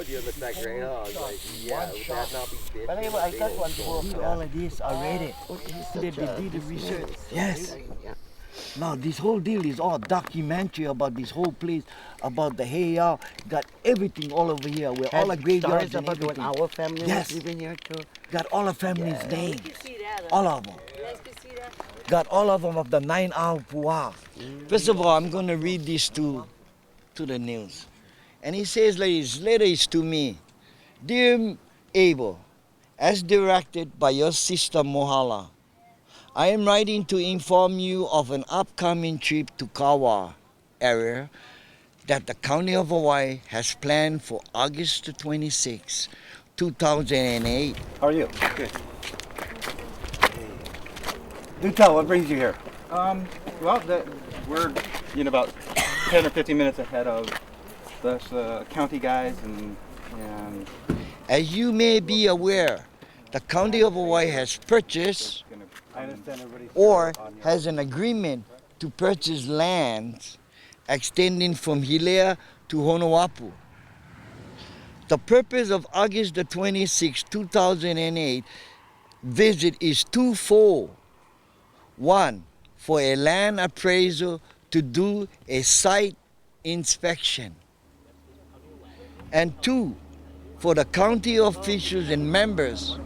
showed you the second, right? I was like, yeah, would that not be fish? But anyway, I got one more. All of this, I read it. They did the research. Yes. Now this whole deal is all documentary about this whole place, about the heiau. Got everything all over here. We're all a graveyards and about when everything. our family Yes. was living here too. Got all the families' Yeah. names. You see that? All of them. You guys can see that? Got all of them of the 9 hour puah. First of all, I'm going to read this to the news. And he says, ladies, letter is to me. Dear Abel, as directed by your sister Mohala, I am writing to inform you of an upcoming trip to Kawa area that the County of Hawaii has planned for August the 26th, 2008. How are you? Good. Do tell, what brings you here? Well, we're about 10 or 15 minutes ahead of the county guys, and As you may be aware, the County of Hawaii has purchased I understand everybody's or on your- has an agreement to purchase lands extending from Hilea to Honuapu. The purpose of August the 26th, 2008 visit is twofold. One, for a land appraisal to do a site inspection. And two, for the county officials and members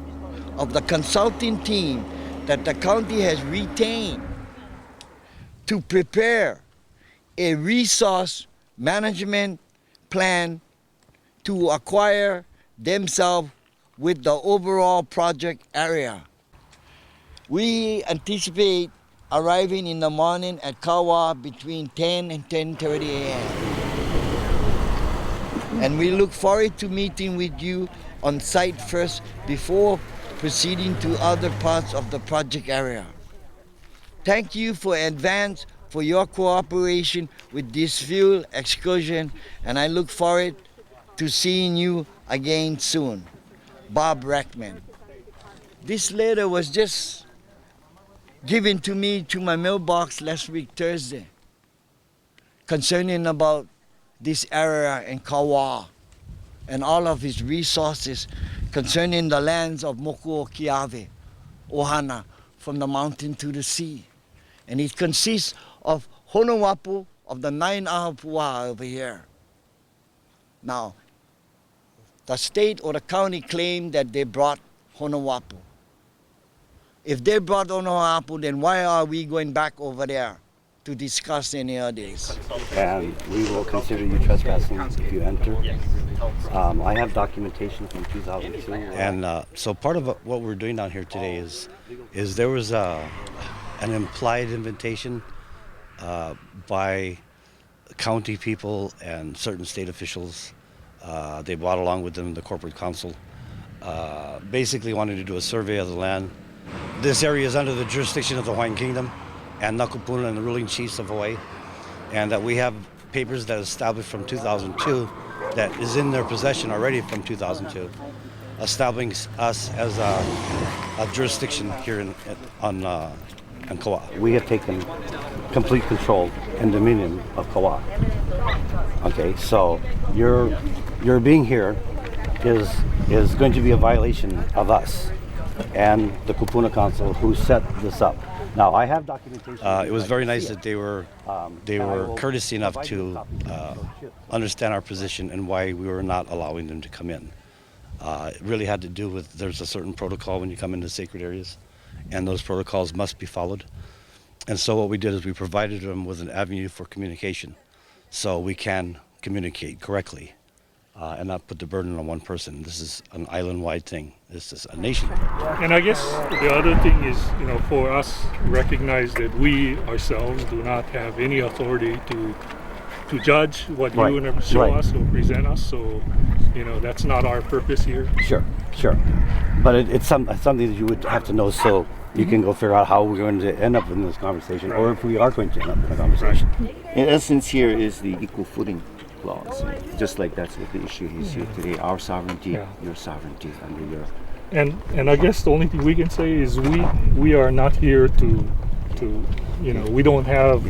of the consulting team that the county has retained to prepare a resource management plan to acquire themselves with the overall project area. We anticipate arriving in the morning at Kawa between 10 and 10:30 a.m. And we look forward to meeting with you on site first before proceeding to other parts of the project area. Thank you for advance for your cooperation with this field excursion, and I look forward to seeing you again soon. Bob Rackman. This letter was just given to me to my mailbox last week, Thursday, concerning about this area in Kawa and all of its resources concerning the lands of Moku Kiave, Ohana, from the mountain to the sea. And it consists of Honuapu, of the 9 Ahapua over here. Now, the state or the county claim that they brought Honuapu. If they brought Honuapu, then why are we going back over there to discuss any of this? And we will consider you trespassing if you enter. I have documentation from 2002. And so part of what we're doing down here today is there was an implied invitation by county people and certain state officials. They brought along with them the corporate council. Basically wanted to do a survey of the land. This area is under the jurisdiction of the Hawaiian Kingdom and Nakupuna and the ruling chiefs of Hawaii. And that we have papers that established from 2002 that is in their possession already from 2002, establishing us as a jurisdiction here on Kawa. We have taken complete control and dominion of Kawa. Okay, so your being here is going to be a violation of us and the Kupuna Council who set this up. Now I have documentation. It was very nice that they were courteous enough to understand our position and why we were not allowing them to come in. It really had to do with there's a certain protocol when you come into sacred areas, and those protocols must be followed. And so what we did is we provided them with an avenue for communication, so we can communicate correctly and not put the burden on one person. This is an island-wide thing. This is a nation. And I guess the other thing is, for us, recognize that we ourselves do not have any authority to judge what Right. you show Right. us or present us. So, that's not our purpose here. Sure. But it's something that you would have to know so you can go figure out how we're going to end up in this conversation, or if we are going to end up in a conversation. In essence, here is the equal footing clause. Just like that's what the issue is here today. Our sovereignty, your sovereignty under your. And I guess the only thing we can say is we are not here to we don't have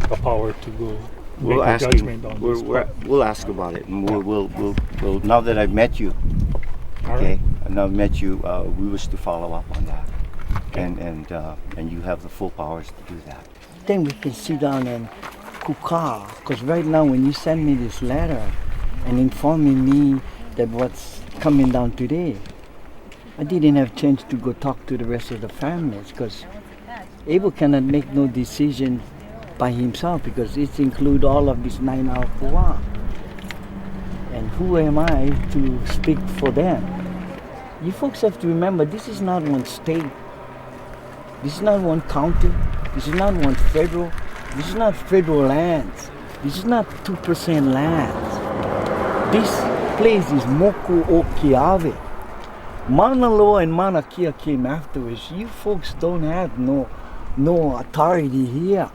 the power to go we'll make a ask judgment him. on this. We'll ask about it, and we'll now that I've met you, All okay, right. now I've met you, we wish to follow up on that, and you have the full powers to do that. Then we can sit down and kuka. Because right now, when you send me this letter and informing me that what's coming down today, I didn't have chance to go talk to the rest of the families because Abel cannot make no decision by himself because it includes all of this 9-hour kuwa. And who am I to speak for them? You folks have to remember, this is not one state. This is not one county. This is not one federal. This is not federal lands. This is not 2% lands. This place is Moku o Keawe. Mauna Loa and Mauna Kea came afterwards. You folks don't have no authority here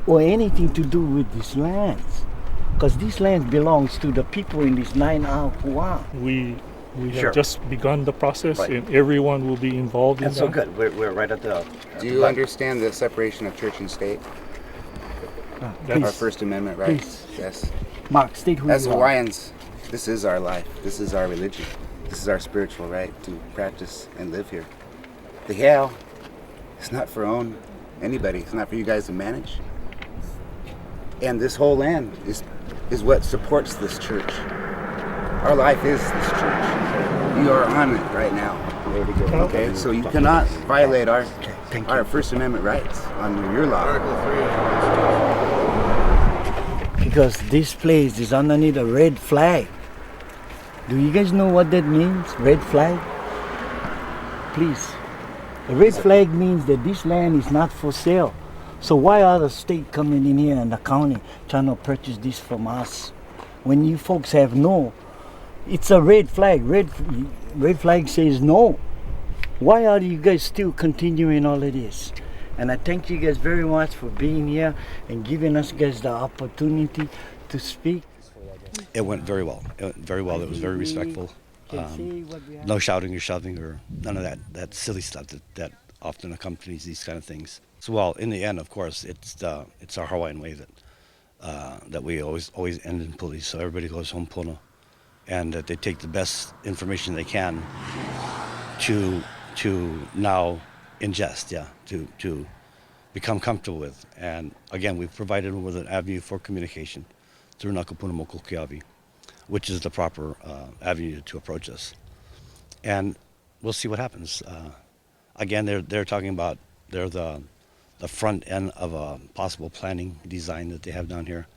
or anything to do with these lands. Because these lands belongs to the people in this 9-hour kuwa. We Sure. have just begun the process, Right. and everyone will be involved in That's so that. good. We're right at the. Do you understand the separation of church and state? That's Our First Amendment rights? Please. Yes. Mark, state who As you are. Hawaiians, this is our life. This is our religion. This is our spiritual right to practice and live here. The hell is not for anybody. It's not for you guys to manage. And this whole land is what supports this church. Our life is this church. You are on it right now. There we go. Okay, so you cannot violate our Thank our you. First Amendment rights under your law. Because this place is underneath a red flag. Do you guys know what that means? Red flag? Please. A red flag means that this land is not for sale. So why are the state coming in here and the county trying to purchase this from us? When you folks have no, it's a red flag. Red flag says no. Why are you guys still continuing all of this? And I thank you guys very much for being here and giving us guys the opportunity to speak. It went very well. It went very well. It was very respectful. No shouting or shoving or none of that silly stuff that often accompanies these kind of things. So, well, in the end, of course, it's our Hawaiian way that we always end in police. So everybody goes home pono, and that they take the best information they can to now ingest, to become comfortable with. And again, we've provided them with an avenue for communication through Nakapuna Moko Keawe, which is the proper avenue to approach us. And we'll see what happens. Again, they're talking about they're the front end of a possible planning design that they have down here.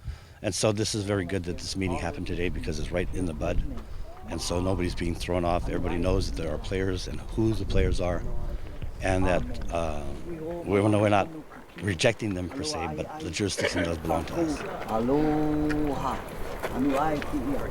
And so this is very good that this meeting happened today because it's right in the bud. And so nobody's being thrown off. Everybody knows that there are players and who the players are. And that we're not rejecting them per se, but the jurisdiction does belong to us. Aloha. Anu ai ki ia.